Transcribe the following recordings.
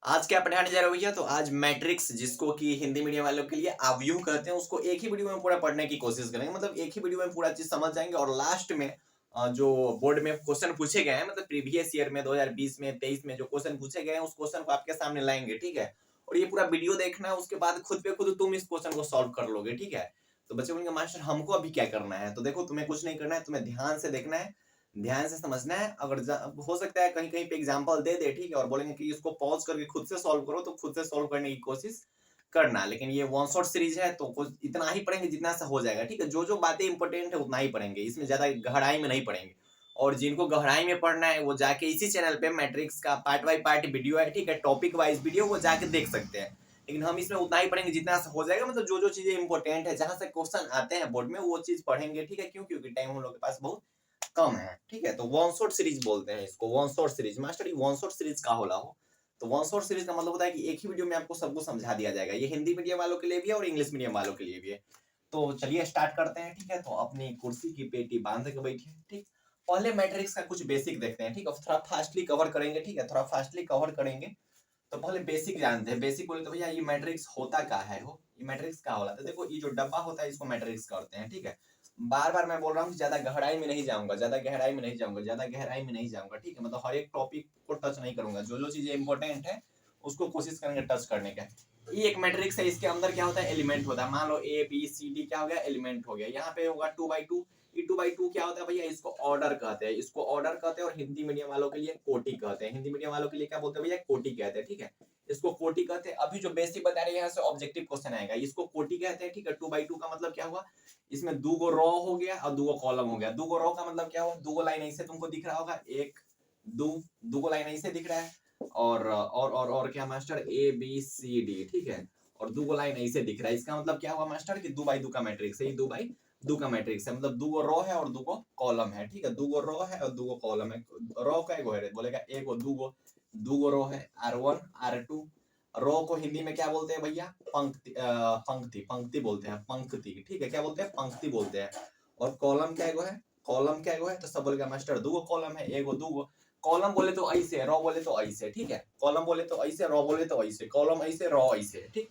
आज क्या पढ़ाने जा रहे हो भैया? तो आज मैट्रिक्स, जिसको कि हिंदी मीडियम वालों के लिए आव्यूह कहते हैं, उसको एक ही वीडियो में पूरा पढ़ने की कोशिश करेंगे। मतलब एक ही वीडियो में पूरा चीज समझ जाएंगे और लास्ट में जो बोर्ड में क्वेश्चन पूछे गए हैं, मतलब प्रीवियस ईयर में 2020 में 23 में जो क्वेश्चन पूछे गए हैं, उस क्वेश्चन को आपके सामने लाएंगे, ठीक है। और ये पूरा वीडियो देखना है, उसके बाद खुद पे खुद तुम इस क्वेश्चन को सॉल्व कर लोगे, ठीक है। तो बच्चे बोलेंगे मास्टर हमको अभी क्या करना है? तो देखो, तुम्हें कुछ नहीं करना है, तुम्हें ध्यान से देखना है, ध्यान से समझना है। अगर हो सकता है कहीं कहीं पे एग्जांपल दे दे, ठीक है, और बोलेंगे कि इसको पॉज करके खुद से सॉल्व करो, तो खुद से सॉल्व करने की कोशिश करना। लेकिन ये वन शॉट सीरीज है, तो कुछ इतना ही पढ़ेंगे जितना से हो जाएगा, ठीक है। जो जो बातें इंपॉर्टेंट है उतना ही पढ़ेंगे, इसमें ज्यादा गहराई में नहीं पढ़ेंगे। और जिनको गहराई में पढ़ना है वो जाके इसी चैनल पे मैट्रिक्स का पार्ट बाई पार्ट वीडियो है, ठीक है, टॉपिक वाइज वीडियो, वो जाके देख सकते हैं। लेकिन हम इसमें उतना ही पढ़ेंगे जितना से हो जाएगा। मतलब जो जो चीजें इंपॉर्टेंट है, जहां से क्वेश्चन आते हैं बोर्ड में, वो चीज पढ़ेंगे, ठीक है। क्यों? क्योंकि टाइम हम लोग के पास बहुत कम है, ठीक है। तो वन शॉट सीरीज बोलते हैं इसको, वन शॉट सीरीज। मास्टर ये वन शॉट सीरीज का होला हो, तो वन शॉट सीरीज का मतलब होता है कि एक ही वीडियो में आपको सब कुछ समझा दिया जाएगा। ये हिंदी मीडियम वालों के लिए भी है और इंग्लिश मीडियम वालों के लिए भी है। तो चलिए स्टार्ट करते हैं, ठीक है। तो अपनी कुर्सी की पेटी बांध के बैठिए, ठीक। पहले मैट्रिक्स का कुछ बेसिक देखते हैं, ठीक है। थोड़ा फास्टली कवर करेंगे, ठीक है, थोड़ा फास्टली कवर करेंगे। तो पहले बेसिक जानते हैं। बेसिक बोले तो भैया ये मैट्रिक्स होता क्या है? हो ये मैट्रिक्स क्या होला? तो देखो, ये जो डब्बा होता है इसको मैट्रिक्स कहते हैं, ठीक है। बार बार मैं बोल रहा हूँ, ज्यादा गहराई में नहीं जाऊंगा, ज्यादा गहराई में नहीं जाऊंगा, ज्यादा गहराई में नहीं जाऊंगा, ठीक है। मतलब हर एक टॉपिक को टच नहीं करूंगा, जो जो चीजें इंपॉर्टेंट है उसको कोशिश करेंगे टच करने का। ये एक मैट्रिक्स है, इसके अंदर क्या होता है? एलिमेंट होता है। मान लो ए बी सी डी क्या हो गया? एलिमेंट हो गया। यहाँ पे होगा 2 by 2। ये 2 by 2 क्या होता है भैया? इसको ऑर्डर कहते हैं, इसको ऑर्डर कहते हैं। और हिंदी मीडियम वालों के लिए कोटि कहते हैं। हिंदी मीडियम वालों के लिए क्या बोलते हैं भैया? कोटि कहते हैं, ठीक है। इसको कोटि कहते हैं। अभी जो बेसिक बता रहे हैं, यहाँ से ऑब्जेक्टिव क्वेश्चन आएगा, इसको कोटि कहते हैं, ठीक है। 2 by 2 का मतलब क्या हुआ? इसमें दो गो रो हो गया और दो गो कॉलम हो गया। दो गो रो का मतलब क्या हुआ? दो गो लाइन ऐसे तुमको दिख रहा होगा, एक दो, दो गो लाइन ऐसे दिख रहा है। और क्या master? A B C D, ठीक है। और दो गो लाइन ऐसे दिख रहा है। इसका मतलब क्या हुआ मास्टर? कि 2 by 2 का मैट्रिक्स है। ये 2 by 2 का मैट्रिक्स है, मतलब दो गो रो है और दो गो कॉलम है, ठीक है। दो गो रो है और दो गो कॉलम है। रो का एगो है, बोलेगा एगो दो गो रो है, R1 R2। रो को हिंदी में क्या बोलते हैं भैया? पंक्ति, पंक्ति, पंक्ति बोलते हैं, पंक्ति, ठीक है। क्या बोलते हैं? पंक्ति बोलते हैं। और कॉलम क्या एगो है? कॉलम क्या एगो है? तो सब बोलेगा मास्टर दो कॉलम है, एगो दो। कॉलम बोले तो ऐसे, रो बोले तो ऐसे, ठीक है। कॉलम बोले तो ऐसे, रो बोले तो ऐसे, कॉलम ऐसे, रो ऐसे, ठीक।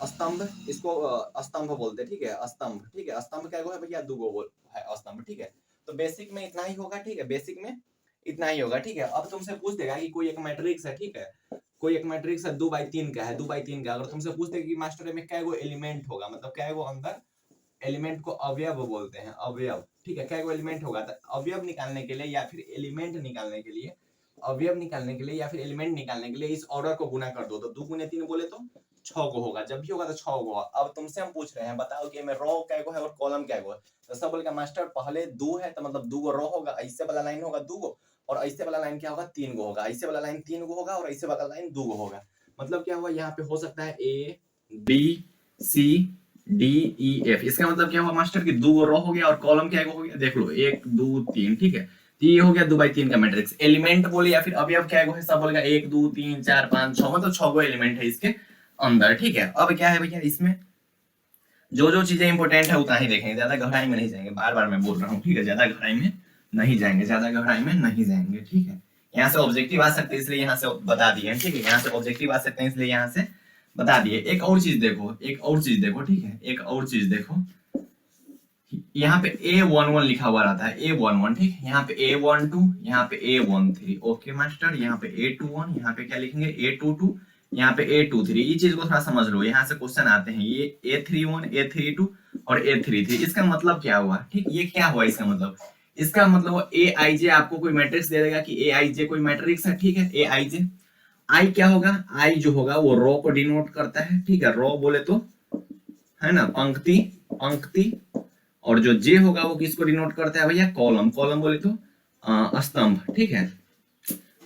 स्तंभ, इसको स्तंभ बोलते हैं, ठीक है। स्तंभ, ठीक है। स्तंभ क्या है भैया? दो बोल है स्तंभ, ठीक है। तो बेसिक में इतना ही होगा, ठीक है। बेसिक में इतना ही होगा, ठीक है। अब तुमसे पूछ देगा कि कोई एक मैट्रिक्स है, ठीक है। कोई एक मैट्रिक्स है 2 by 3 का है, 2 by 3 का। अगर तुमसे पूछ दे कि मास्टर में क्या एलिमेंट होगा, मतलब क्या अंदर एलिमेंट को अवयव बोलते हैं, अवयव, ठीक है। क्या एलिमेंट होगा? तो अवयव निकालने के लिए या फिर एलिमेंट निकालने के लिए, अवयव निकालने के लिए या फिर एलिमेंट निकालने के लिए इस ऑर्डर को गुना कर दो। तो 2 × 3 बोले तो 6 को होगा, जब भी होगा तो 6 को होगा। अब तुमसे हम पूछ रहे हैं, बताओ कि में रो क्या है और कॉलम क्या है? तो सब बोलेगा मास्टर पहले दो है, तो मतलब दो गो रो होगा, ऐसे वाला लाइन होगा दो गो, और ऐसे वाला लाइन क्या होगा? 3 गो होगा। ऐसे वाला लाइन 3 गो होगा और ऐसे वाला लाइन 2 गो होगा। मतलब क्या हुआ? यहाँ पे हो सकता है A B C D E F. इसका मतलब क्या हुआ मास्टर? की दो रो हो गया और कॉलम क्या हो गया? देख लो, 1 2 3, ठीक है। तो ये हो गया 2 by 3 का मैट्रिक्स। एलिमेंट बोले या फिर अवयव क्या है? सब बोलेगा 1 2 3 4 5 6, मतलब 6 गो एलिमेंट है इसके अंदर, ठीक है। अब क्या है भैया? इसमें जो जो चीजें इंपॉर्टेंट है उतना ही देखेंगे, ज्यादा गहराई में नहीं जाएंगे। बार बार मैं बोल रहा हूँ, ठीक है। ज्यादा गहराई में नहीं जाएंगे, ज्यादा गहराई में नहीं जाएंगे, ठीक है। यहाँ से ऑब्जेक्टिव आ सकते हैं इसलिए यहाँ से बता दिए, ठीक है। यहाँ से ऑब्जेक्टिव आ सकते हैं इसलिए यहाँ से बता दिए। एक और चीज देखो, एक और चीज देखो, ठीक है। एक और चीज देखो, यहाँ पे A11 लिखा हुआ रहता है, A11, ठीक। यहाँ पे A12, यहाँ पे A13, ओके मास्टर। यहाँ पे A21, यहाँ पे क्या लिखेंगे? A22, यहाँ पे A23। ये चीज को थोड़ा समझ लो, यहाँ से क्वेश्चन आते हैं। ये A31 A32 और A33, इसका मतलब क्या हुआ? ठीक, ये क्या हुआ इसका मतलब? इसका मतलब Aij आपको कोई मैट्रिक्स दे देगा कि Aij कोई मैट्रिक्स है, ठीक है। Aij, आई क्या होगा? आई जो होगा वो रो को डिनोट करता है, ठीक है। रो बोले तो है ना पंक्ति, पंक्ति। और जो जे होगा वो किसको डिनोट करता है भैया? कॉलम, कॉलम बोले तो स्तंभ, ठीक है।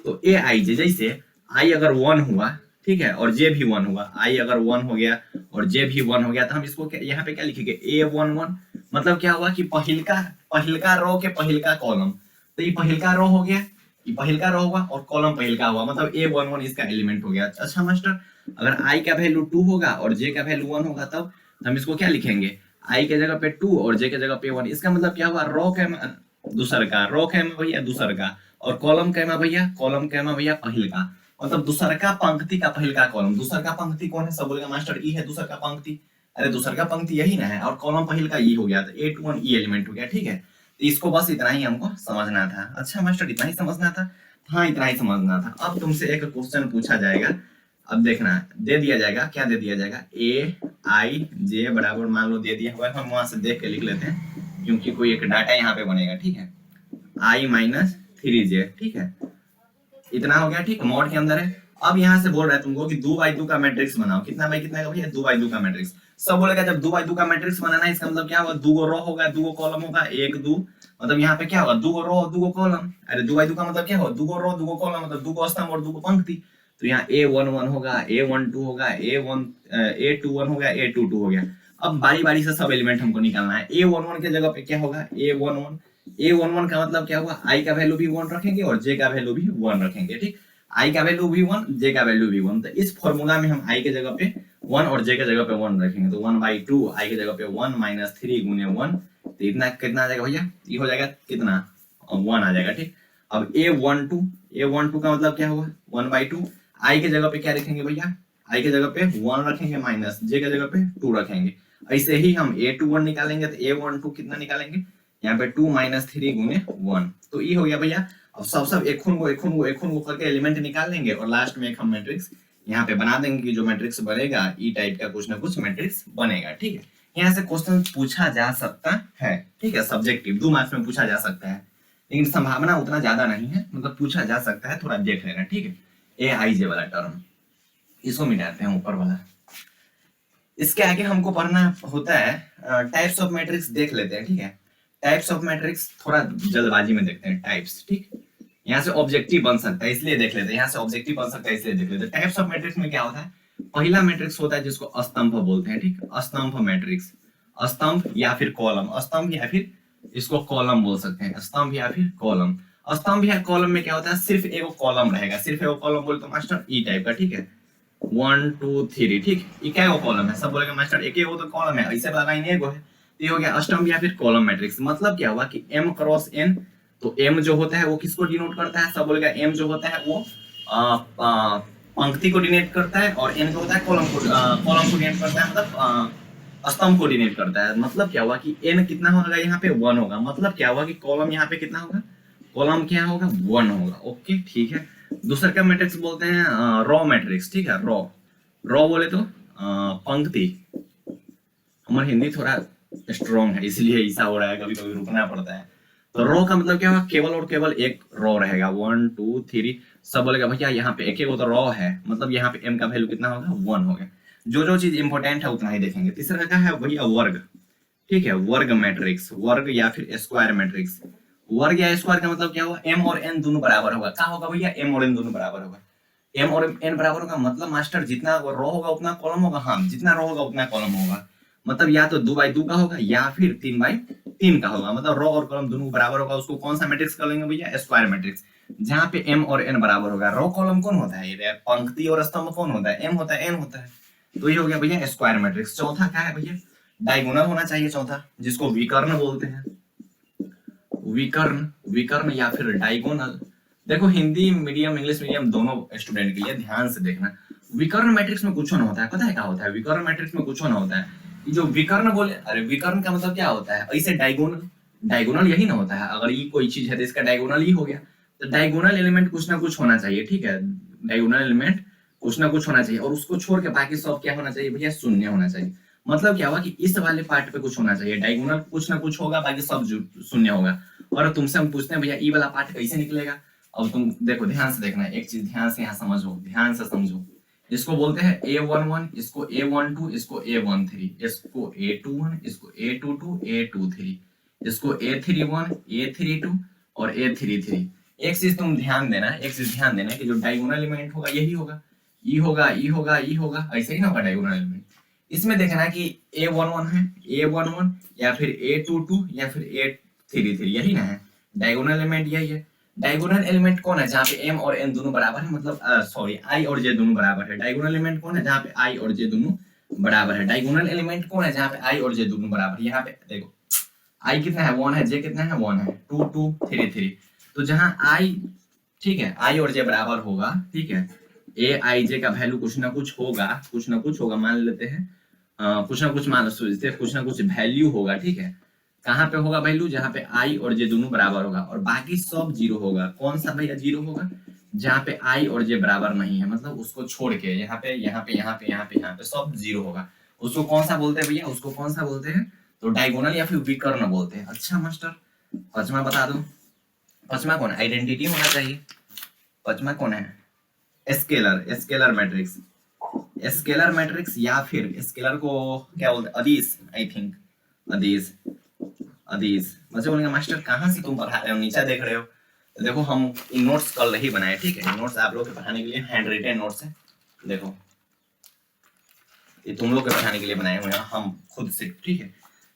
तो ए आई जे, जैसे आई अगर 1 हुआ, ठीक है, और जे भी 1 हुआ, आई अगर 1 हो गया और जे भी 1 हो गया, तो हम इसको यहाँ पे क्या लिखेंगे? A11। मतलब क्या हुआ कि पहिलका रो के पहिलका कॉलम। तो ये पहिलका रो हो गया, ये पहिलका रो हुआ और कॉलम पहिलका हुआ, मतलब A11 इसका एलिमेंट हो गया। अच्छा मास्टर, अगर आई का वैल्यू 2 होगा और जे का वैल्यू 1 होगा, तब हम इसको क्या लिखेंगे? आई के जगह पे 2 और जे के जगह पे 1। इसका मतलब क्या हुआ? रो के दूसर का, रो के भैया दूसर का, और कॉलम कैमा भैया? कॉलम कैमा भैया पहिल का। मतलब दूसर का पंक्ति का पहिल का कॉलम। दूसर का पंक्ति कौन है? सब बोलेगा मास्टर ई है दूसर का पंक्ति। अरे दूसर का पंक्ति यही ना है, और कॉलम पहिल का ई हो गया, तो A21 ई एलिमेंट हो गया, ठीक है। तो इसको बस इतना ही हमको समझना था। अच्छा मास्टर इतना ही समझना था? हाँ इतना ही समझना था। अब तुमसे एक क्वेश्चन पूछा जाएगा, अब देखना, दे दिया जाएगा, क्या दे दिया जाएगा, Aij बराबर मान लो दे दिया हुआ है, हम वहां से देख के लिख लेते हैं क्योंकि कोई एक डाटा यहाँ पे बनेगा, ठीक है। I माइनस 3j, ठीक है, इतना हो गया, ठीक, मॉड के अंदर है। अब यहाँ से बोल रहा है तुमको कि 2x2 का मैट्रिक्स बनाओ। कितना बाई कितना का भैया? 2x2 का मैट्रिक्स। सब बोलेगा जब 2x2 का मैट्रिक्स बनाना है, इसका मतलब क्या होगा, 2 रो होगा, 2 कॉलम होगा, 1 2, मतलब यहाँ पे क्या होगा, 2 रो 2 कॉलम। अरे 2x2 का मतलब क्या होगा, 2 रो 2 कॉलम, मतलब 2 स्तंभ और 2 पंक्ति। तो यहाँ A11 होगा, A12 होगा, A21 होगा, A22 हो गया। अब बारी बारी से सब एलिमेंट हमको निकालना है। A11 के जगह पे क्या होगा, A11 का मतलब क्या होगा, I का वैल्यू भी 1 रखेंगे और J का वैल्यू भी 1 रखेंगे, ठीक। I का वैल्यू भी 1, J का वैल्यू भी 1। तो इस फॉर्मूला में हम I के जगह पे 1 और J के जगह पे 1 रखेंगे, तो 1/2 I के जगह पे 1 माइनस 3 गुने 1, तो इतना कितना आ जाएगा भैया, ये हो जाएगा कितना, 1 आ जाएगा, ठीक। अब A12 का मतलब क्या होगा, 1/2 I के जगह पे क्या रखेंगे भैया, I के जगह पे 1 रखेंगे माइनस J के जगह पे 2 रखेंगे। ऐसे ही हम A21 निकालेंगे तो A12 कितना निकालेंगे, यहाँ पे 2 माइनस 3 गुने 1, तो ये हो गया भैया। अब सब एक खून को करके एलिमेंट निकाल लेंगे और लास्ट में एक हम मैट्रिक्स यहाँ पे बना देंगे कि जो मैट्रिक्स बनेगा ई टाइप का कुछ ना कुछ मैट्रिक्स बनेगा, ठीक है। यहाँ से क्वेश्चन पूछा जा सकता है, ठीक है, सब्जेक्टिव 2 मार्क्स में पूछा जा सकता है, लेकिन संभावना उतना ज्यादा नहीं है, मतलब पूछा जा सकता है, थोड़ा देख लेना, ठीक है। Aij वाला टर्म इसको मिटाते हैं ऊपर वाला। इसके आगे हमको पढ़ना होता है टाइप्स ऑफ मैट्रिक्स, देख लेते हैं, ठीक है। टाइप्स ऑफ मैट्रिक्स थोड़ा जल्दबाजी में देखते हैं, टाइप्स, ठीक। यहाँ से ऑब्जेक्टिव बन सकता है इसलिए देख लेते हैं, यहाँ से ऑब्जेक्टिव बन सकता है इसलिए देख लेते हैं। टाइप्स ऑफ मैट्रिक्स में क्या होता है, पहला मैट्रिक्स होता है जिसको स्तंभ बोलते हैं, ठीक, स्तंभ मैट्रिक्स, स्तंभ या फिर कॉलम, स्तंभ या फिर इसको कॉलम बोल सकते हैं, स्तंभ या फिर कॉलम। स्तंभ या कॉलम में क्या होता है, सिर्फ एक कॉलम रहेगा, सिर्फ एक कॉलम बोले तो मास्टर ई टाइप का, ठीक है, 1 2 3, ठीक। ये क्या कॉलम है, सब बोलेगा मास्टर एक ही वो तो कॉलम है, ऐसे वाला लाइन एक है, ये हो गया स्तंभ या फिर कॉलम मैट्रिक्स। मतलब क्या हुआ कि m क्रॉस n, तो m जो होता है वो किसको डिनोट करता है, सब बोलेगा m जो होता है वो पंक्ति को डिनोट करता है, और n जो होता है कॉलम को डिनोट करता है, मतलब स्तंभ को डिनोट करता है। मतलब क्या हुआ कि n कितना होगा, यहाँ पे 1 होगा, मतलब क्या हुआ कि कॉलम यहाँ पे कितना होगा, कॉलम क्या होगा, 1 होगा, ओके, ठीक है। दूसरा का मैट्रिक्स बोलते हैं रॉ मैट्रिक्स, ठीक है, रॉ बोले तो पंक्ति। हमारा हिंदी थोड़ा स्ट्रॉन्ग है इसलिए ऐसा हो रहा है, कभी कभी रुकना पड़ता है। तो रो का मतलब क्या होगा, केवल और केवल एक रो रहेगा, 1 2 3, सब बोलेगा भैया यहाँ पे एक एक तो रो है, मतलब यहाँ पे m का वैल्यू कितना होगा, 1 होगा। जो चीज इंपॉर्टेंट है उतना ही देखेंगे। तीसरा क्या है भैया, वर्ग, ठीक है, वर्ग मैट्रिक्स, वर्ग या फिर स्क्वायर मैट्रिक्स। वर्ग या स्क्वायर का मतलब क्या होगा, m और n दोनों बराबर होगा, क्या होगा भैया, m और n दोनों बराबर होगा। m और n बराबर होगा मतलब मास्टर जितना रो होगा उतना कॉलम होगा, हाँ जितना रो होगा उतना कॉलम होगा, मतलब या तो 2/2 का होगा या फिर 3/3 का होगा, मतलब रो और कॉलम दोनों बराबर होगा, उसको कौन सा मैट्रिक्स कर लेंगे भैया, स्क्वायर मैट्रिक्स। जहां पे m और n बराबर होगा, रो कॉलम कौन होता है, ये पंक्ति और स्तंभ कौन होता है, m होता है n होता है, तो ये हो गया भैया स्क्वायर मैट्रिक्स। चौथा क्या है भैया, डायगोनल होना चाहिए चौथा, जिसको विकर्ण बोलते हैं, विकर्ण या फिर डायगोनल। देखो हिंदी मीडियम इंग्लिश मीडियम दोनों स्टूडेंट के लिए ध्यान से देखना, विकर्ण मैट्रिक्स में कुछ ना होता है, पता है क्या होता है, विकर्ण मैट्रिक्स में कुछ ना होता है, जो विकर्ण बोले, अरे विकर्ण का मतलब क्या होता है, ऐसे डायगोनल यही ना होता है, अगर ये कोई चीज है तो इसका डायगोनल ही हो गया, तो डायगोनल एलिमेंट कुछ ना कुछ होना चाहिए, ठीक है, डायगोनल एलिमेंट कुछ ना कुछ होना चाहिए, और उसको छोड़ के बाकी सब क्या होना चाहिए भैया, शून्य होना चाहिए। मतलब क्या हुआ कि इस वाले पार्ट पे कुछ होना चाहिए, डायगोनल कुछ ना कुछ होगा, बाकी सब शून्य होगा। और तुमसे हम पूछते हैं भैया ई वाला पार्ट कैसे निकलेगा, अब तुम देखो ध्यान से देखना, एक चीज ध्यान से यहाँ समझो, ध्यान से समझो, इसको बोलते हैं A11, इसको A12, इसको A13, इसको A21, इसको A22, A23, इसको A31, A32 और A33। एक चीज तुम ध्यान देना, एक चीज ध्यान देना कि जो डायगोनल एलिमेंट होगा यही होगा, ई होगा, ई होगा, ई होगा, ऐसे ही ना होगा डायगोनल एलिमेंट। इसमें देखना कि A11 है, A11 या फिर A22 या फिर A33, यही ना है, डायगोनल एलिमेंट यही है। डायगोनल एलिमेंट कौन है जहाँ पे m और n दोनों बराबर है, मतलब सॉरी i और j दोनों बराबर है। डायगोनल एलिमेंट कौन है जहाँ पे i और j दोनों बराबर है। डायगोनल एलिमेंट कौन है जहाँ पे i और j दोनों बराबर है। यहाँ पे देखो i कितना है 1 है, j कितना है 1 है, 2 2 3 3, तो जहाँ i, ठीक है, i और j बराबर होगा, ठीक है, ए आई जे का वैल्यू कुछ ना कुछ होगा, मान लेते हैं कुछ ना कुछ मान सोचते हैं, कुछ ना कुछ वैल्यू होगा, ठीक है। कहाँ पे होगा वैल्यू? जहाँ पे आई और जे दोनों बराबर होगा और बाकी सब जीरो होगा। कौन सा भैया जीरो होगा? जहाँ पे आई और जे बराबर नहीं है, मतलब उसको छोड़ के यहाँ पे सब जीरो होगा। उसको कौन सा बोलते हैं भैया? उसको कौन सा बोलते हैं? तो डायगोनल या फिर विकर्ण बोलते हैं। अच्छा मास्टर, पांचवा बता दो। पांचवा कौन? आइडेंटिटी होना चाहिए। पांचवा कौन है? Scalar matrix. स्केलर मैट्रिक्स या फिर स्केलर को क्या बोलते हैं? अदिश, आई थिंक अदिश। बच्चे बोलेंगे मास्टर कहाँ से तुम पढ़ा रहे हो, नीचे देख रहे हो? तो देखो हम इन नोट्स कल ही बनाए, ठीक है। नोट्स आप लोग के पढ़ाने के लिए हैंड रिटन नोट्स है। देखो ये तुम लोग के पढ़ाने के लिए बनाए हुए हैं हम खुद से, ठीक है।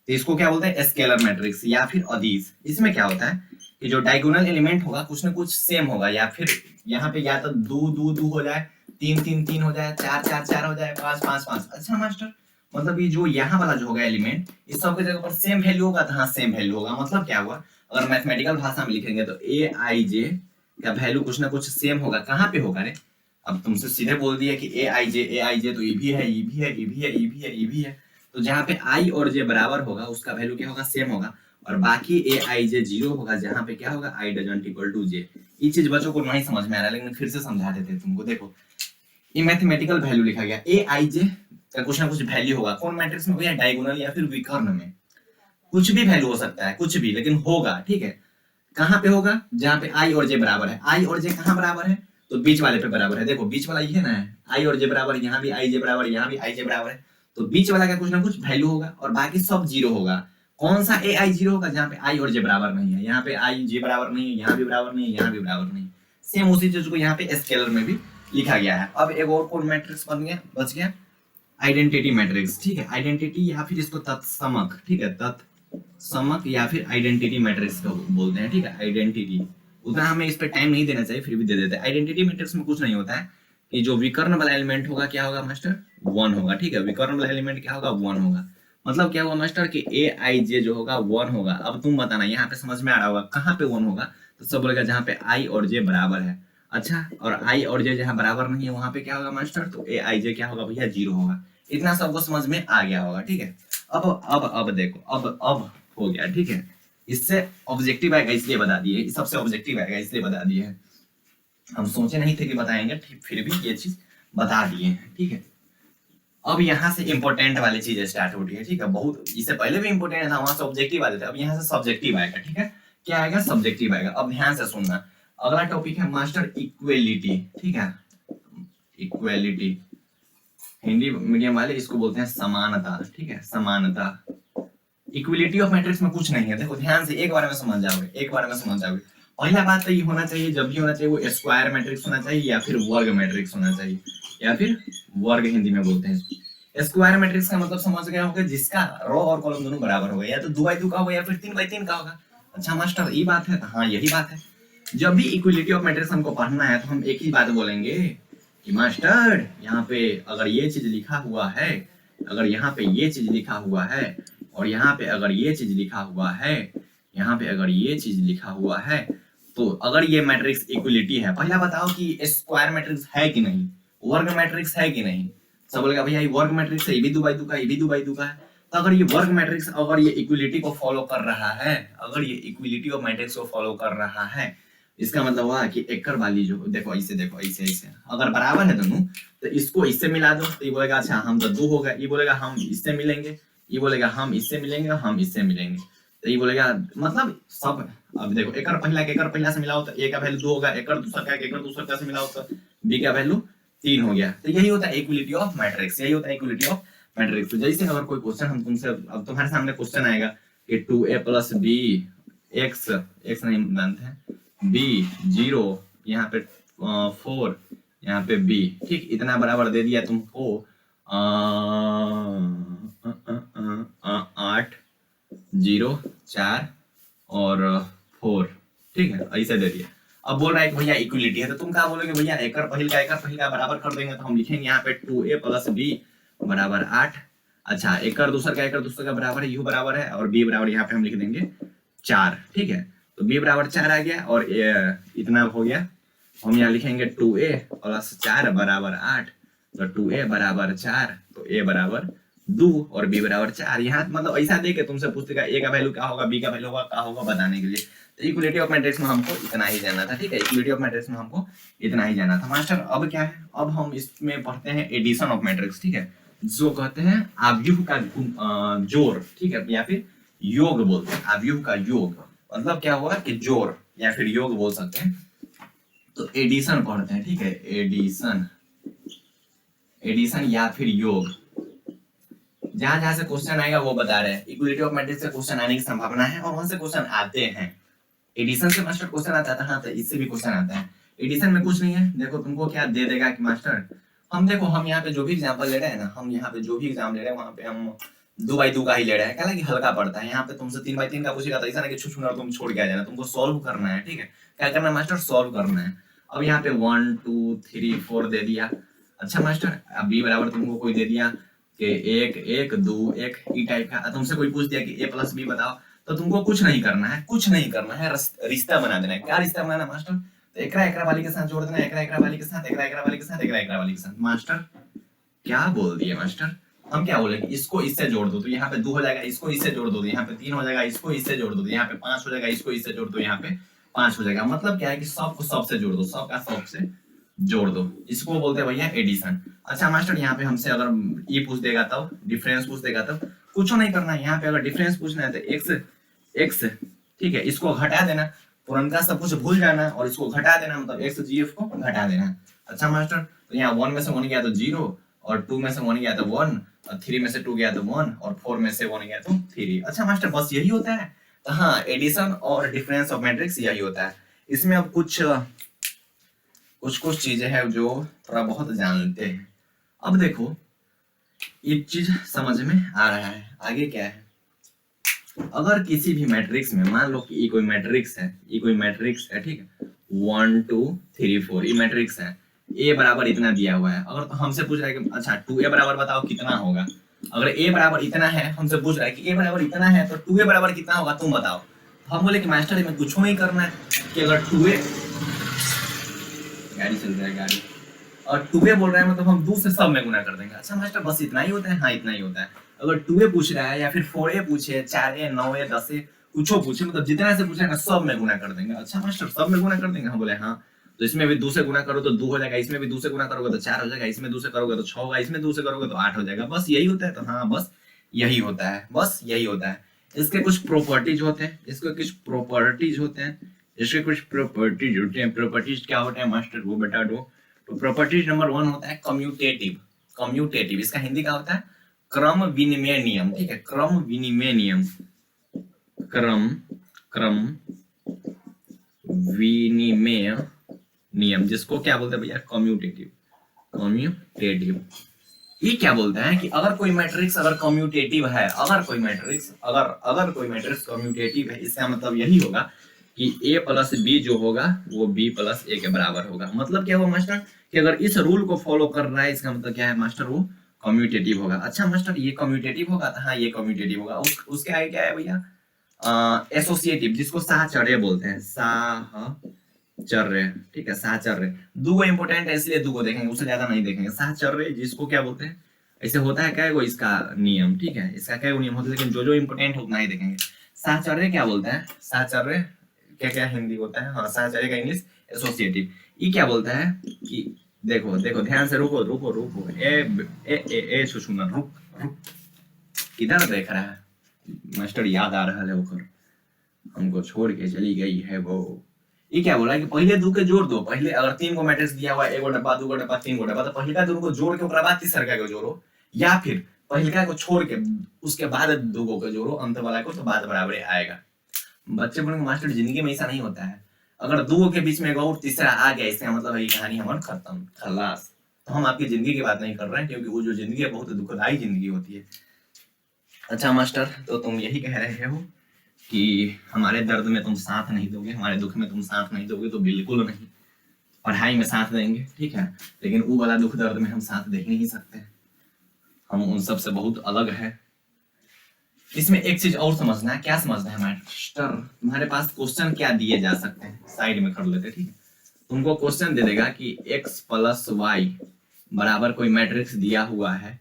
तो इसको क्या बोलते हैं? स्केलर मैट्रिक्स या फिर अदिश। इसमें क्या होता है कि जो डायगोनल एलिमेंट होगा कुछ ना कुछ सेम होगा, या फिर यहाँ पे या तो दो हो जाए, तीन हो जाए, चार हो जाए, पांच। अच्छा मास्टर, मतलब ये जो यहाँ वाला जो होगा एलिमेंट, इस सब के जगह पर सेम वैल्यू होगा, तो हाँ सेम वैल्यू होगा। मतलब क्या हुआ? अगर मैथमेटिकल भाषा में लिखेंगे तो ए आई जे का वैल्यू कुछ ना कुछ सेम होगा। कहाँ पे होगा रे? अब तुमसे सीधे बोल दिया कि ए आई जे तो ये भी है। तो जहाँ पे आई और जे बराबर होगा उसका वैल्यू क्या होगा? सेम होगा। और बाकी ए आई जे जीरो होगा, जहाँ पे क्या होगा? आई डजंट इक्वल टू जे। ये चीज बच्चों को नहीं समझ में आ रहा है, लेकिन फिर से समझा देते हैं तुमको। देखो ये मैथमेटिकल वैल्यू लिखा गया, ए आई जे का कुछ ना कुछ वैल्यू होगा। कौन मैट्रिक्स में होगा? डायगोनल या फिर विकर्ण में। कुछ भी वैल्यू हो सकता है, कुछ भी, लेकिन होगा, ठीक है। कहाँ पे होगा? जहाँ पे आई और जे बराबर है। आई और जे कहाँ बराबर है? तो बीच वाले पे बराबर है। देखो बीच वाला ये ना है, आई और जे बराबर, यहाँ भी आई जे बराबर, यहाँ भी आई जे बराबर है। तो बीच वाला का कुछ ना कुछ वैल्यू होगा और बाकी सब जीरो होगा। कौन सा ए आई जीरो होगा? जहाँ पे आई और जे बराबर नहीं है। यहाँ पे आई जे बराबर नहीं है, यहाँ भी बराबर नहीं है, यहाँ भी बराबर नहीं है। सेम उसी चीज को यहाँ पे स्केलर में भी लिखा गया है। अब एक और कौन मैट्रिक्स बच गया? आइडेंटिटी मैट्रिक्स, ठीक है। आइडेंटिटी या फिर इसको तत्समक, ठीक है, तत्समक या फिर आइडेंटिटी मैट्रिक्स को बोलते हैं, ठीक है। आइडेंटिटी उतना हमें इस पे टाइम नहीं देना चाहिए, फिर भी दे देते हैं। आइडेंटिटी मैट्रिक्स में कुछ नहीं होता है कि जो विकर्ण वाला एलिमेंट होगा क्या होगा मास्टर? वन होगा, ठीक है। विकर्ण वाला एलिमेंट क्या होगा? वन होगा। मतलब क्या होगा मास्टर कि ए आई जे जो होगा वन होगा। अब तुम बताना, यहाँ पे समझ में आ रहा होगा कहाँ पे वन होगा? तो सब बोलेगा जहाँ पे आई और जे बराबर है। अच्छा, और आई और जे जहाँ बराबर नहीं है वहां पे क्या होगा मास्टर? तो ए आई जे क्या होगा भैया? जीरो होगा। इतना सबको समझ में आ गया होगा, ठीक है। अब देखो, अब हो गया, ठीक है। इससे ऑब्जेक्टिव आएगा इसलिए बता दिए, सबसे ऑब्जेक्टिव आएगा इसलिए बता दिए हैं। हम सोचे नहीं थे कि बताएंगे, फिर भी ये चीज बता दिए हैं, ठीक है। अब यहाँ से इंपॉर्टेंट वाली चीज स्टार्ट हो रही है, ठीक है। बहुत इससे पहले भी इंपॉर्टेंट था, वहां से ऑब्जेक्टिव आते थे, अब यहाँ से सब्जेक्टिव आएगा, ठीक है। क्या आएगा? सब्जेक्टिव आएगा। अब ध्यान से सुनना। अगला टॉपिक है मास्टर इक्वेलिटी, ठीक है। इक्वेलिटी हिंदी मीडियम वाले इसको बोलते हैं समानता, ठीक है। समानता। इक्विलिटी ऑफ मैट्रिक्स में कुछ नहीं है। देखो ध्यान से एक बार में समझ जाओगे। पहला बात तो ये होना चाहिए, जब भी होना चाहिए वो स्क्वायर मैट्रिक्स होना चाहिए या फिर वर्ग मैट्रिक्स होना चाहिए, या फिर वर्ग हिंदी में बोलते हैं। स्क्वायर मैट्रिक्स का मतलब समझ गए होंगे, जिसका रो और कॉलम दोनों बराबर होगा, या तो 2x2 का होगा या फिर 3x3 का होगा। अच्छा मास्टर ये बात है? हाँ यही बात है। जब भी इक्विलिटी ऑफ मैट्रिक्स हमको पढ़ना है तो हम एक ही बात बोलेंगे कि मास्टर यहाँ पे अगर ये चीज लिखा हुआ है, अगर यहाँ पे ये चीज लिखा हुआ है, और यहाँ पे अगर ये चीज लिखा हुआ है, यहाँ पे अगर ये चीज लिखा हुआ है, तो अगर ये मैट्रिक्स इक्विलिटी है, पहला बताओ कि स्क्वायर मैट्रिक्स है कि नहीं, वर्ग मैट्रिक्स है कि नहीं। सब बोलेगा भैया ये वर्ग मैट्रिक्स है, ये भी 2x2 का, ये भी 2x2 का है। तो अगर ये वर्ग मैट्रिक्स, अगर ये इक्विलिटी को फॉलो कर रहा है, अगर ये इक्विलिटी ऑफ मैट्रिक्स को फॉलो कर रहा है, इसका मतलब हुआ कि एकर वाली जो, देखो ऐसे अगर बराबर है दोनों, तो इसको इससे मिला दो, तो ये बोलेगा अच्छा हम तो 2 हो गए, ये बोलेगा हम इससे मिलेंगे, ये बोलेगा हम इससे मिलेंगे, हम इससे मिलेंगे, तो ये बोलेगा मतलब सब। अब देखो एकर पहला से मिलाओ तो ए का वैल्यू 2 होगा, एकर दूसरा से मिलाओ तो बी का वैल्यू 3 हो गया। तो यही होता है इक्विलिटी ऑफ मैट्रिक्स, यही होता है इक्विलिटी ऑफ मैट्रिक्स। तो जैसे अगर कोई क्वेश्चन हम तुमसे, अब तुम्हारे सामने क्वेश्चन आएगा कि 2a + b x नहीं जानते हैं, b 0, यहाँ पे 4, यहाँ पे b, ठीक, इतना बराबर दे दिया तुमको 8 0 4 और 4, ठीक है, ऐसे दे दिया। अब बोल रहा है कि भैया इक्विलिटी है, तो तुम क्या बोलोगे? भैया एकर पहिल का बराबर कर देंगे, तो हम लिखेंगे यहाँ पे 2a + b बराबर 8। अच्छा एकर दूसर का बराबर है, यू बराबर है, और b बराबर यहाँ पे हम लिख देंगे 4, ठीक है। तो b बराबर 4 आ गया और इतना हो गया हम यहाँ लिखेंगे 2a प्लस 4 बराबर 8, तो 2a बराबर 4, तो a बराबर 2 और b बराबर 4। यहाँ मतलब ऐसा दे के तुमसे पूछेगा a का वैल्यू क्या होगा, b का वैल्यू क्या होगा बताने के लिए। तो इक्वलिटी ऑफ मैट्रिक्स में हमको इतना ही जानना था, ठीक है, इक्वलिटी ऑफ मैट्रिक्स में हमको इतना ही जानना था। मास्टर अब क्या है, अब हम इसमें पढ़ते हैं एडिशन ऑफ मैट्रिक्स, ठीक है, जो कहते हैं आव्यूह का जोड़, ठीक है, या फिर योग बोलते हैं, आव्यूह का योग मतलब क्या हुआ कि जोड़ या फिर योग बोल सकते हैं। तो एडिशन पढ़ते हैं, ठीक है, एडिशन, एडिशन या फिर योग, जहां जहां से क्वेश्चन आएगा वो बता रहे हैं। इक्वलिटी ऑफ मैट्रिक्स से क्वेश्चन आने की संभावना है और वहां से क्वेश्चन आते हैं। एडिशन से मास्टर क्वेश्चन आता था, हाँ, तो इससे भी क्वेश्चन आता है। एडिशन में कुछ नहीं है, देखो तुमको क्या दे देगा कि मास्टर हम देखो हम यहाँ पे जो भी एग्जांपल ले रहे हैं ना, हम यहाँ पे जो भी एग्जाम ले रहे हैं वहां पे हम 2x2 का ही ले रहे हैं, क्या कि हल्का पड़ता है। यहाँ पे तुमसे 3x3 का पूछेगा तो ऐसा नहीं कि छुछुना तुम छोड़ के आ जाना, तुमको सॉल्व करना है, ठीक है, क्या करना है मास्टर, सॉल्व करना है। अब यहाँ पे 1 2 3 4 दे दिया, अच्छा मास्टर अब b बराबर तुमको कोई दे दिया कि 1 1 2 1 ई टाइप का, तुमसे कोई पूछ दिया कि a प्लस b बताओ, तो तुमको कुछ नहीं करना है, कुछ नहीं करना है, रिश्ता बना देना है। क्या रिश्ता बनाना मास्टर, तो एकरा एकरा वाली के साथ जोड़ देना, एकरा एकरा वाली के साथ, एकरा एकरा वाली के साथ, एकरा एकरा वाली के साथ। मास्टर क्या बोल दिए मास्टर, हम क्या बोले कि इसको इससे जोड़ दो तो यहाँ पे 2 हो जाएगा, इसको इससे जोड़ दो तो यहाँ पे 3 हो जाएगा, इसको इससे जोड़ दो तो यहाँ पे 5 हो जाएगा, इसको इससे जोड़ दो यहाँ पे 5 हो जाएगा। मतलब क्या है कि सब को सब से जोड़ दो, सब का सब से जोड़ दो, इसको बोलते हैं भैया एडिशन। अच्छा मास्टर यहाँ पे हमसे अगर ये पूछ देगा तब, डिफरेंस पूछ देगा तब, कुछ नहीं करना है। यहाँ पे अगर डिफरेंस पूछना है तो एक्स एक्स, ठीक है, इसको घटा देना, पुरनका सब कुछ भूल जाना और इसको घटा देना, मतलब एक्स जीएफ को घटा देना। अच्छा मास्टर तो यहाँ 1 में से 1 गया तो 0 और 2 में से 1 गया तो 1 और 3 में से 2 गया तो 1 और 4 में से 1 गया तो 3। अच्छा मास्टर बस यही होता है, तो हाँ एडिशन और डिफरेंस ऑफ मैट्रिक्स यही होता है। इसमें अब कुछ कुछ चीजें हैं जो थोड़ा बहुत जानते हैं। अब देखो एक चीज समझ में आ रहा है, आगे क्या है, अगर किसी भी मैट्रिक्स में मान लो कि ये कोई मैट्रिक्स है, ये कोई मैट्रिक्स है, ठीक है, 1 2 3 4 ये मैट्रिक्स है, a बराबर इतना दिया हुआ है। अगर तो हमसे पूछ रहा है कि अच्छा 2a बराबर बताओ कितना होगा, अगर a बराबर इतना है, हमसे पूछ रहा है कि a बराबर इतना है तो 2a बराबर कितना होगा तुम बताओ। तो हम बोले कि मास्टर में कुछ नहीं करना है कि अगर 2a, गाड़ी चल रहा है गाड़ी, और 2a बोल रहा है मतलब हम 2 से सब में गुना कर देंगे। अच्छा मास्टर बस इतना ही होता है, हाँ इतना ही होता है। अगर 2a पूछ रहा है या फिर 4a पूछे, 4a 9a 10a कुछ पूछे, मतलब जितना से पूछेगा सब में गुना कर देंगे। अच्छा मास्टर सब में गुना कर देंगे, हम बोले हाँ, तो इसमें भी 2 से गुना करो तो 2 हो जाएगा, इसमें भी 2 से गुना करोगे तो 4 हो जाएगा, इसमें 2 से करोगे तो 6 होगा, इसमें 2 से करोगे तो 8 हो जाएगा, बस यही होता है। तो हाँ बस यही होता है, बस यही होता है। इसके कुछ प्रॉपर्टीज होते हैं, इसके कुछ प्रॉपर्टीज होते हैं, इसके कुछ प्रॉपर्टीज होते हैं। प्रॉपर्टीज क्या होते हैं मास्टर वो बता दो। तो प्रॉपर्टीज नंबर 1 होता है कम्यूटेटिव। कम्यूटेटिव इसका हिंदी क्या होता है, क्रम विनिमय नियम, ठीक है, क्रम विनिमय नियम, क्रम विनिमय नियम, जिसको क्या बोलते हैं भैया, कम्यूटेटिव। कम्यूटेटिव ये क्या बोलता है कि अगर कोई मैट्रिक्स अगर कम्यूटेटिव है, अगर कोई मैट्रिक्स कम्यूटेटिव है, इसका मतलब यही होगा कि a प्लस बी जो होगा वो b प्लस a के बराबर होगा। मतलब क्या हुआ मास्टर कि अगर इस रूल को फॉलो कर रहा है, इसका मतलब क्या है मास्टर, वो कम्यूटेटिव होगा। अच्छा मास्टर ये कम्यूटेटिव होगा, हाँ ये कम्यूटेटिव होगा। उसके आगे क्या है भैया, एसोसिएटिव, जिसको साहचर्य बोलते हैं, साहचर्य, ठीक है, साहचर्य। दो इंपोर्टेंट है इसलिए दो देखेंगे, उससे ज्यादा नहीं देखेंगे। साहचर्य जिसको क्या बोलते हैं, ऐसे होता है क्या इसका नियम, ठीक है, इसका क्या नियम होता है, लेकिन जो इंपोर्टेंट है उतना ही देखेंगे। साहचर्य क्या बोलता है, साहचर्य क्या क्या हिंदी होता है, हाँ साहचर्य का इंग्लिश एसोसिएटिव। ये क्या बोलता है कि देखो देखो ध्यान से, रुको रुको रुको, ए सुषुना रुक रुक, किधर देख रहा है मास्टर, याद आ रहा है ओकर, हमको छोड़ के चली गई है वो। ये क्या बोला कि पहले दो के जोड़ दो, पहले अगर 3 को मैट्रिक्स दिया हुआ है, एगो डब्बा 2 गो डब्बा 3 गो डब्बा, तो पहले का दोनों को जोड़ के ओकरा बाद तीसरा को जोड़ो, या फिर पहले को छोड़ के उसके बाद 2 को जोड़ो अंत वाला को, तो बाद बराबर आएगा। बच्चे बोलेंगे मास्टर जिंदगी में ऐसा नहीं होता है, अगर 2 के बीच में एक और तीसरा आ गया, इसका मतलब ये कहानी हमारी खत्म, खलास। तो हम आपकी जिंदगी की बात नहीं कर रहे हैं, क्योंकि वो जो जिंदगी है बहुत दुखदायी जिंदगी होती है। अच्छा मास्टर तो तुम यही कह रहे हो कि हमारे दर्द में तुम साथ नहीं दोगे, हमारे दुख में तुम साथ नहीं दोगे, तो बिल्कुल नहीं, पढ़ाई में साथ देंगे, ठीक है, लेकिन वो वाला दुख दर्द में हम साथ देख नहीं सकते, हम उन सब से बहुत अलग है। इसमें एक चीज और समझना है, क्या समझना है मास्टर, तुम्हारे पास क्वेश्चन क्या दिए जा सकते हैं, साइड में कर लेते, ठीक है। तुमको क्वेश्चन दे देगा कि x प्लस वाई बराबर कोई मैट्रिक्स दिया हुआ है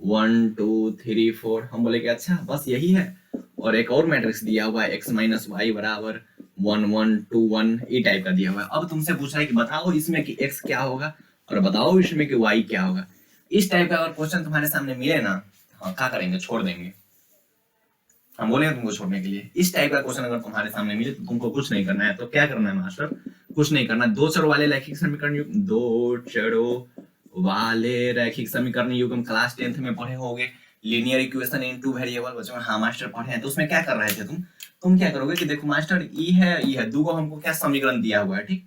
1 2 3 4, हम बोले कि अच्छा बस यही है, और एक और मैट्रिक्स दिया हुआ है x माइनस वाई बराबर 1 1 2 1, ये टाइप का दिया हुआ है। अब तुमसे पूछ रहा है कि बताओ इसमें कि x क्या होगा और बताओ इसमें कि y क्या होगा। इस टाइप का अगर क्वेश्चन तुम्हारे सामने मिले ना, हाँ क्या करेंगे, छोड़ देंगे। हम बोले तुमको छोड़ने के लिए। इस टाइप का क्वेश्चन अगर तुम्हारे सामने मिले तो तुमको कुछ नहीं करना है। तो क्या करना है मास्टर, कुछ नहीं करना। दो चरों वाले रैखिक समीकरण युग्म, दो चरों वाले रैखिक समीकरण युग्म क्लास 10th में पढ़े होगे। Linear equation in two variable बच्चों हाँ मास्टर पढ़े हैं। तो उसमें क्या कर रहे थे तुम क्या करोगे कि देखो मास्टर ई है दो को हमको क्या समीकरण दिया हुआ है, ठीक।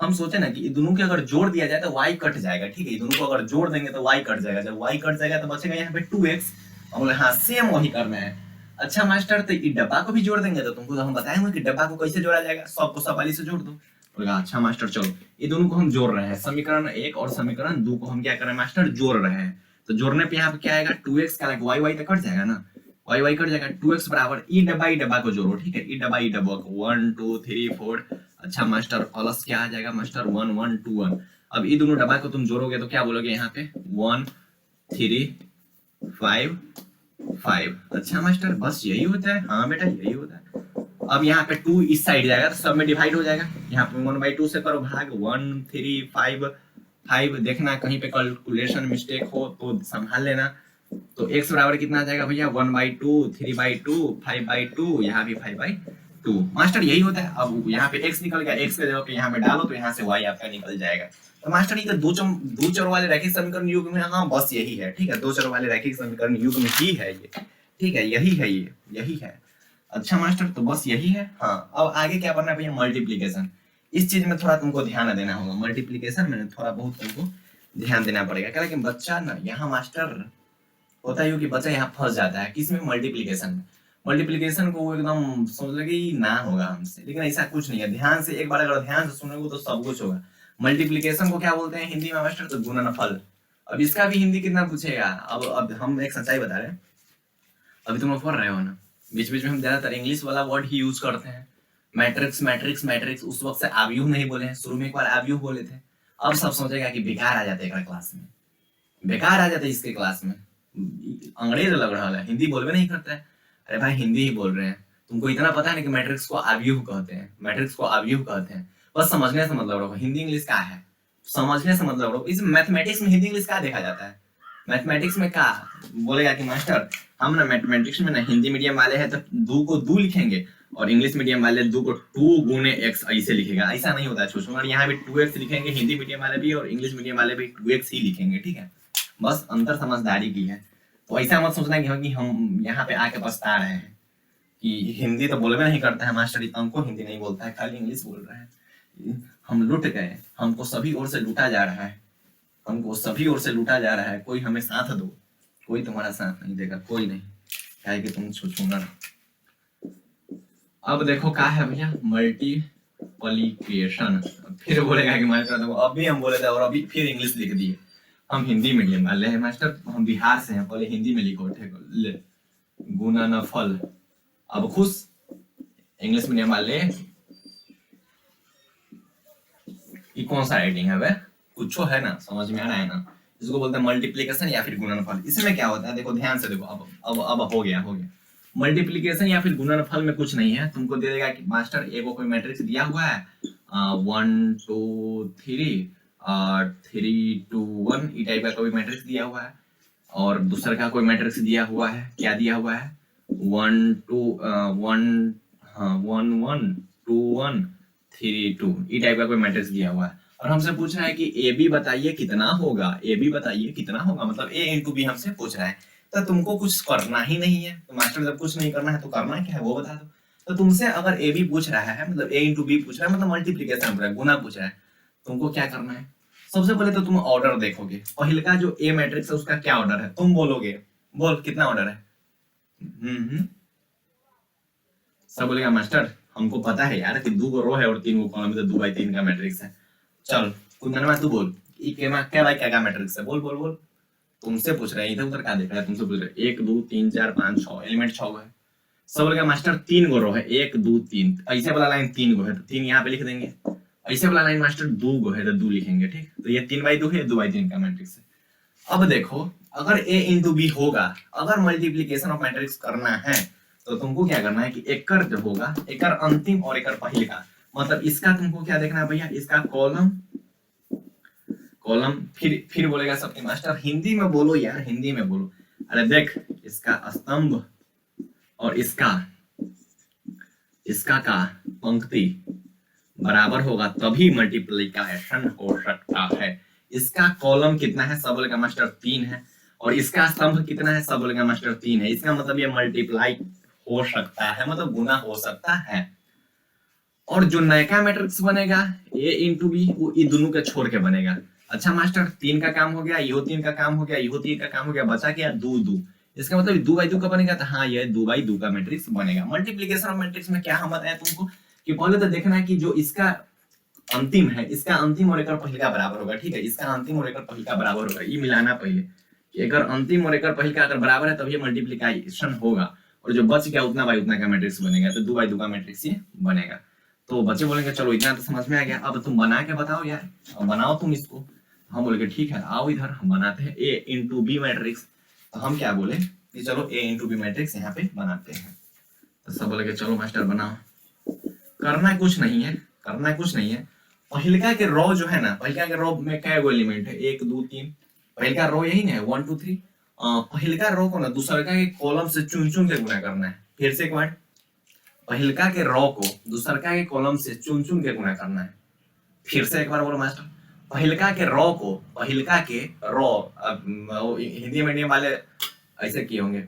हम सोचे ना कि दोनों के अगर जोड़ दिया जाए तो y कट जाएगा, ठीक है। दोनों को अगर जोड़ देंगे तो y कट जाएगा। जब y कट जाएगा तो बचेगा यहाँ पे 2x। हम बोले हाँ सेम वही करना है। अच्छा मास्टर तो ये डब्बा को भी जोड़ देंगे तो तुमको तो हम बताएंगे कि डब्बा को कैसे जोड़ा जाएगा, सब को सब वाली से जोड़ दो। बोलेगा अच्छा मास्टर चलो ये दोनों को हम जोड़ रहे हैं, समीकरण 1 और समीकरण 2 को हम क्या कर रहे हैं मास्टर, जोड़ रहे हैं। तो जोड़ने पे यहाँ पे क्या आएगा 2x का y y तो कट जाएगा ना, y कट जाएगा। 2x बराबर ई डब्बा को जोड़ो, ठीक है। ई डब्बा को 1 2 3 4। अच्छा मास्टर प्लस क्या आ जाएगा मास्टर 1 1 2 1। अब ये दोनों डब्बा को तुम जोड़ोगे तो क्या बोलोगे यहाँ पे 1 3 5 5। अच्छा मास्टर बस यही होता है, हाँ बेटा यही होता है। अब यहाँ पे 2 इस साइड जाएगा तो सब में डिवाइड हो जाएगा। यहाँ पे 1/2 से करो भाग, 1 3 5 5। देखना कहीं पे कैलकुलेशन मिस्टेक हो तो संभाल लेना। तो x बराबर कितना आ जाएगा भैया 1/2 3/2 5/2, यहाँ भी 5/2। मास्टर यही होता है। अब यहाँ पे x निकल गया, x के जगह पे यहाँ पे डालो तो यहाँ से y आपका निकल जाएगा। तो मास्टर ये तो दो चरों वाले रैखिक समीकरण युग्म में, हाँ बस यही है, ठीक है। दो चरों वाले रैखिक समीकरण युग्म ही है ये, ठीक है। यही है ये, यही है। अच्छा मास्टर तो बस यही है, हाँ। अब आगे क्या करना है भैया, मल्टीप्लीकेशन। इस चीज में थोड़ा तुमको ध्यान देना होगा। मल्टीप्लीकेशन में थोड़ा बहुत तुमको ध्यान देना पड़ेगा, क्या कि बच्चा ना यहाँ मास्टर होता है कि बच्चा यहाँ फंस जाता है किसमें, मल्टीप्लीकेशन में। मल्टीप्लीकेशन को वो एकदम सोच लगे ना होगा हमसे, लेकिन ऐसा कुछ नहीं है। ध्यान से एक बार अगर ध्यान से सुनोगे तो सब कुछ होगा। मल्टीप्लीकेशन को क्या बोलते हैं हिंदी में मास्टर, तो गुणनफल। अब इसका भी हिंदी कितना पूछेगा। अब हम एक सच्चाई बता रहे हैं, अभी तुम लोग पढ़ रहे हो ना, बीच बीच में हम ज्यादातर इंग्लिश वाला वर्ड ही यूज करते हैं। मैट्रिक्स मैट्रिक्स मैट्रिक्स, उस वक्त से आव्यूह नहीं बोले हैं, शुरू में एक बार आव्यूह बोले थे। अब सब सोचेगा कि बेकार आ जाते हैं क्लास में, बेकार आ जाते इसके क्लास में, अंग्रेज लग रहा है, हिंदी बोलवे नहीं करता है। अरे भाई हिंदी ही बोल रहे हैं। तुमको इतना पता है कि मैट्रिक्स को आव्यूह कहते हैं, मैट्रिक्स को आव्यूह कहते हैं। बस समझने से मतलब रखो, हिंदी इंग्लिश क्या है समझने से मतलब रखो। इस मैथमेटिक्स में हिंदी इंग्लिश क्या देखा जाता है, मैथमेटिक्स में क्या बोलेगा कि मास्टर हम ना मैथमेटिक्स में ना हिंदी मीडियम वाले हैं तो 2 को 2 लिखेंगे, और इंग्लिश मीडियम वाले 2 को 2 गुने x ऐसे लिखेगा। ऐसा नहीं होता है छोटे, और यहाँ भी 2x लिखेंगे हिंदी मीडियम वाले भी और इंग्लिश मीडियम वाले भी 2x ही लिखेंगे, ठीक है। बस अंतर समझदारी की है। तो ऐसा मत सोचना कि हम यहाँ पे आके पछता रहे हैं कि हिंदी तो बोलवे नहीं करता है मास्टर, हमको हिंदी नहीं बोलता है, खाली इंग्लिश बोल रहा है। हम लुट गए, हमको सभी ओर से लूटा जा रहा है, हमको सभी ओर से लूटा जा रहा है। कोई हमें साथ दो, कोई तुम्हारा साथ नहीं देगा, कोई नहीं, क्या कि तुम छुछुनर। अब देखो क्या है भैया, मल्टीप्लिकेशन। फिर बोलेगा कि मास्टर देखो अभी हम बोले थे और अभी फिर इंग्लिश लिख दिए। हम हिंदी मीडियम वाले हैं मास्टर, हम बिहार से हैं, पहले हिंदी में लिखो, ले गुणनफल। अब खुश इंग्लिश मीडियम वाले, ये कौन सा राइटिंग है वे, कुछ है ना, समझ में आ रहा है ना। इसको बोलते हैं मल्टीप्लिकेशन या फिर गुणनफल। इसमें क्या होता है देखो ध्यान से देखो, अब हो गया मल्टीप्लिकेशन या फिर गुणनफल में कुछ नहीं है। तुमको दे देगा कि मास्टर एगो कोई मैट्रिक्स दिया हुआ है 1 2 3 3 2 1, ई टाइप का कोई मैट्रिक्स दिया हुआ है, और दूसरा का कोई मैट्रिक्स दिया हुआ है, क्या दिया हुआ है 1 2 1 1 1 2 1 3 2, ई टाइप का कोई मैट्रिक्स दिया हुआ है। और हमसे पूछ रहा है कि ए बी बताइए कितना होगा, ए बी बताइए कितना होगा, मतलब ए इंटू बी हमसे पूछ रहा है। तो तुमको कुछ करना ही नहीं है। तो मास्टर जब कुछ नहीं करना है तो करना क्या है वो बता दो। तो तुमसे अगर ए बी पूछ रहा है, मतलब ए इंटू बी पूछ रहा है, मतलब मल्टीप्लीकेशन पूछ रहा है, गुना पूछ रहा है, तुमको क्या करना है। सबसे पहले तो तुम ऑर्डर देखोगे, पहले का जो ए मैट्रिक्स है उसका क्या ऑर्डर है, तुम बोलोगे बोल कितना ऑर्डर है। सब बोलेगा मास्टर हमको पता है यार कि 2 रो है और 3 कॉलम है, तो 2/3 का मैट्रिक्स है। चल कुंदन तू बोल क्या का मैट्रिक्स है, बोल बोल बोल। तुमसे पूछ रहे हैं, इधर उधर क्या देख रहा है, तुमसे पूछ रहे हैं। 1 2 3 4 5 6 एलिमेंट 6 है। सब बोलेगा मास्टर 3 गो रो है, 1 2 3, ऐसे वाला लाइन 3 गो है, तो 3 यहाँ पे लिख देंगे। ऐसे वाला लाइन मास्टर 2 गो है तो 2 लिखेंगे, ठीक। तो ये 3/2 है, 2/3 का मैट्रिक्स है। अब देखो अगर a इंटू बी होगा, अगर मल्टीप्लीकेशन ऑफ मैट्रिक्स करना है तो तुमको क्या करना है कि एकर जो होगा, एकर अंतिम और एकर पहले का, मतलब इसका तुमको क्या देखना है भैया, इसका कॉलम, कॉलम फिर बोलेगा सबके मास्टर हिंदी में बोलो यार, हिंदी में बोलो। अरे देख, इसका स्तंभ और इसका का पंक्ति बराबर होगा तभी मल्टीप्लिकेशन हो सकता है। इसका कॉलम कितना है, सब बोलेगा मास्टर 3 है, और इसका स्तंभ कितना है, सब बोलेगा मास्टर 3 है। इसका मतलब ये मल्टीप्लाई हो सकता है, मतलब गुना हो सकता है। और जो नया मैट्रिक्स बनेगा a इंटू बी, वो ये दोनों के छोड़ के बनेगा। अच्छा मास्टर 3 का काम हो गया, यो 3 का काम हो गया, यो 3 का काम हो गया, बचा क्या 2 2। इसका मतलब 2/2 का बनेगा, तो हाँ ये 2/2 का मैट्रिक्स बनेगा। मल्टीप्लिकेशन ऑफ मैट्रिक्स में क्या हम बताया तुमको कि पहले तो देखना है कि जो इसका अंतिम है, इसका अंतिम और एकर पहिल का बराबर होगा, ठीक है। इसका अंतिम और एकर पहिल का बराबर होगा, ये मिलाना पहले कि एकर अंतिम और एकर पहिल का अगर बराबर है तब ये मल्टीप्लिकेशन होगा, और जो बच गया उतना बाई उतना का मैट्रिक्स बनेगा, तो 2/2 का मैट्रिक्स ये बनेगा। तो बच्चे बोलेंगे चलो इतना तो समझ में आ गया, अब तुम बना के बताओ यार, अब बनाओ तुम इसको। हम बोलेंगे ठीक है आओ इधर हम बनाते हैं a इंटू बी मैट्रिक्स। तो हम क्या बोले कि चलो a इंटू बी मैट्रिक्स यहाँ पे बनाते हैं। तो सब बोलेंगे चलो मास्टर बनाओ। करना कुछ नहीं है, करना कुछ नहीं है। पहिलका के रो जो है ना, पहिलका के रो में क्या एलिमेंट है, 1 2 3, पहिलका रो यही ना 1 2 3। पहिलका रो को ना दूसरा के कॉलम से चुन चुन के गुना करना है। फिर से एक बार, पहिलका के रो को दूसरा के कॉलम से चुन चुन के गुना करना है। फिर से एक बार बोलो मास्टर, पहिलका के रो को, पहिलका के रो, हिंदी मीडियम वाले ऐसे किए होंगे,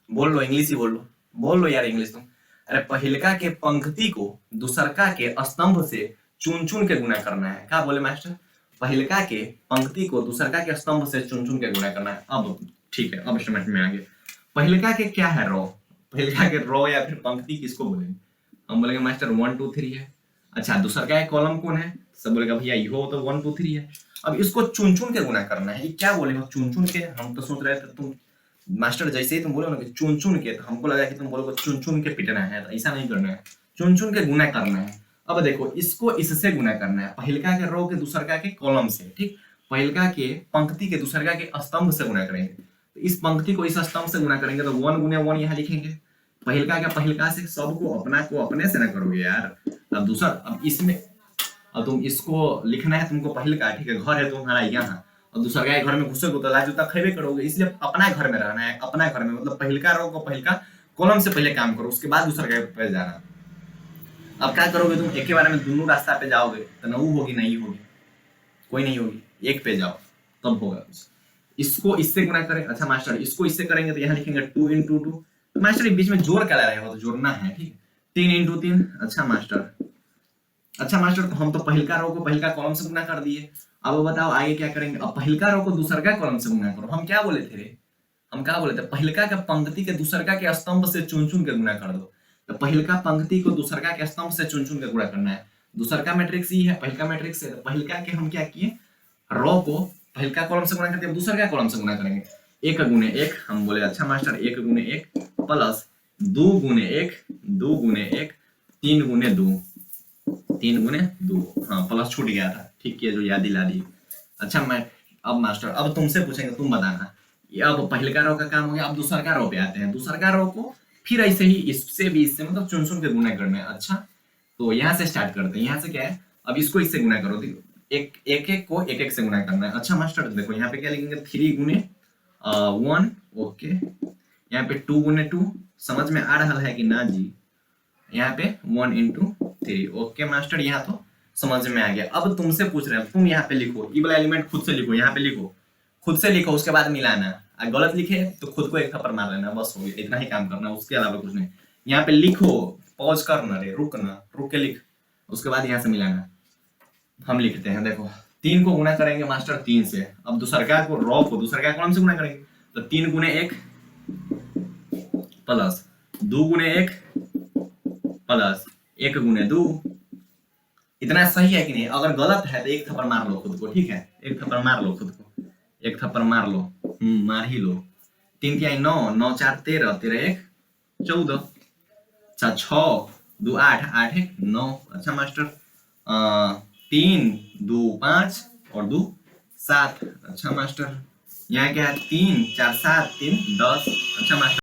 बोल लो इंग्लिश ही बोल लो यार इंग्लिश तुम। अरे पहिलका के पंक्ति को दूसरका के स्तंभ से चुन चुन के गुना करना है। क्या बोले मास्टर, पहिलका के पंक्ति को दूसरका के स्तंभ से चुन चुन के गुना करना है। अब ठीक है, अब समझ में आ गया। पहिलका के क्या है रो, पहिलका के रो या फिर पंक्ति किसको बोलेंगे, हम बोलेंगे मास्टर 1 2 3 है। अच्छा दूसरा का कॉलम कौन है, सब बोलेगा भैया यो तो 1 2 3 है। अब इसको चुन चुन के गुना करना है। ये क्या बोले हो चुन चुन के, हम तो सोच रहे थे तुम मास्टर जैसे ही तुम बोलो ना कि चुन चुन के, तो हमको लगा कि तुम बोलोगे चुन चुन के पिटना है, तो ऐसा नहीं करना है, चुन चुन के गुना करना है। अब देखो इसको इससे गुना करना है, पहिलका के रो के दूसरका के कॉलम से, ठीक। पहिलका के पंक्ति के दूसरका के स्तंभ से गुना करेंगे, तो इस पंक्ति को इस स्तंभ से गुना करेंगे, तो 1 गुने 1 यहाँ लिखेंगे। पहिलका का पहिलका से, सबको अपना को अपने से ना करोगे यार। अब दूसरा, अब इसमें अब तुम इसको लिखना है तुमको पहिलका, ठीक है, घर है तुम्हारा यहाँ, और दूसरा के घर में घुसोगे तो लाज जूता खेबे करोगे, इसलिए अपना घर में रहना है। अपना घर में मतलब पहिलका रो को पहिलका कॉलम से पहले काम करो, उसके बाद दूसरा के पे जाना। अब क्या करोगे तुम, एक के बारे में दोनों रास्ता पे जाओगे तो न होगी नहीं होगी, कोई नहीं होगी, एक पे जाओ तब होगा। इसको इससे गुना करें, अच्छा मास्टर इसको इससे करेंगे तो यहाँ लिखेंगे 2 इंटू 2। मास्टर बीच में जोड़ क्या रहे हो, तो जोड़ना है, ठीक। 3 इंटू 3। अच्छा मास्टर तो हम तो पहिलका रो को पहिलका कॉलम से गुना कर दिए। अब बताओ आगे क्या करेंगे, अब पहिलका रो को दूसरका कॉलम से गुना करो। हम क्या बोले थे रे, हम क्या बोले थे, पहिलका के पंक्ति के दूसरका के स्तंभ से चुन चुन के गुना कर दो। तो पहिलका पंक्ति को दूसरका के स्तंभ से चुन चुन के गुना करना है। दूसरका मैट्रिक्स ये है, पहिलका मैट्रिक्स है, तो पहिलका के हम क्या किए, रो को पहिलका कॉलम से गुना करते हैं, दूसरका कॉलम से गुना करेंगे। 1 गुने 1, हम बोले अच्छा मास्टर 1 गुने 1 प्लस 2 गुने 1, 2 गुने 1, 3 गुने 2, 3 गुने 2, हाँ प्लस छूट गया था, ठीक किया जो याद दिला दी। अच्छा मैं अब मास्टर अब तुमसे पूछेंगे, तुम बताना। ये अब पहिलका रो का काम हो गया, अब दूसरका रो पे आते हैं। दूसरका रो को फिर ऐसे ही इससे भी इससे मतलब चुन चुन के गुना करना है। अच्छा तो यहाँ से स्टार्ट करते हैं, यहाँ से क्या है, अब इसको इससे गुना करो, एक एक को एक एक से गुना करना है। अच्छा मास्टर देखो यहाँ पे क्या लिखेंगे, 3 गुने 1, ओके। यहाँ पे 2 गुने 2, समझ में आ रहा है कि ना जी, यहाँ पे 1 इंटू 3, ओके मास्टर यहाँ तो समझ में आ गया। अब तुमसे पूछ रहे हैं, तुम यहाँ पे लिखो, ये वाला एलिमेंट खुद से लिखो, यहाँ पे लिखो, खुद से लिखो, उसके बाद मिलाना। गलत लिखे तो खुद को एक थप्पड़ मार लेना, बस हो गया, इतना ही काम करना, उसके अलावा कुछ नहीं। यहाँ पे लिखो, पॉज करना रे, रुक के लिख, उसके बाद यहाँ से मिलाना। हम लिखते हैं, देखो 3 को गुना करेंगे मास्टर 3 से। अब दूसरका को रो को दूसरका कॉलम से गुना करेंगे, तो 3 गुने 1 प्लस 2 गुने 1 प्लस 1 गुने 2। इतना सही है कि नहीं? अगर गलत है तो एक थप्पड़ मार लो खुद को, ठीक है, एक थप्पड़ मार लो खुद को, एक थप्पड़ मार लो, मार ही लो। 3 तिहाई 9, 9 4 13, 13 1 14, अच्छा 6 2 8, 8 1 9। अच्छा मास्टर 3 2 5 और 2 7। अच्छा मास्टर, यहाँ क्या है 3 4 7 3 10। अच्छा मास्टर।